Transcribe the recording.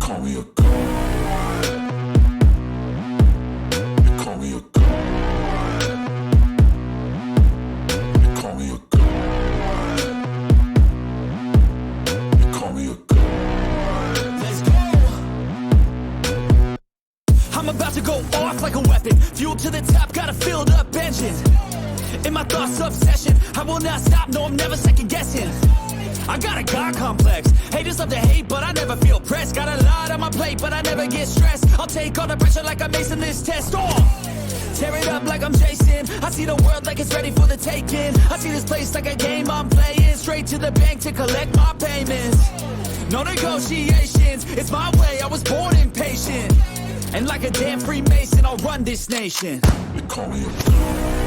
call me a god. You call me a god. You call me a god. You call me a god. Let's go. I'm about to go off like a weapon. Fuel to the top, got a filled up engine. In my thoughts, obsession. I will not stop, no, I'm never second guessing. I got a God complex. Haters love to hate, but I never feel pressed. Got a lot on my plate, but I never get stressed. I'll take all the pressure like I'm acing this test. Tear it up like I'm Jason. I see the world like it's ready for the taking. I see this place like a game I'm playing. Straight to the bank to collect my payments. No negotiations, it's my way, I was born impatient. And like a damn Freemason, I'll run this nation. You call me a god.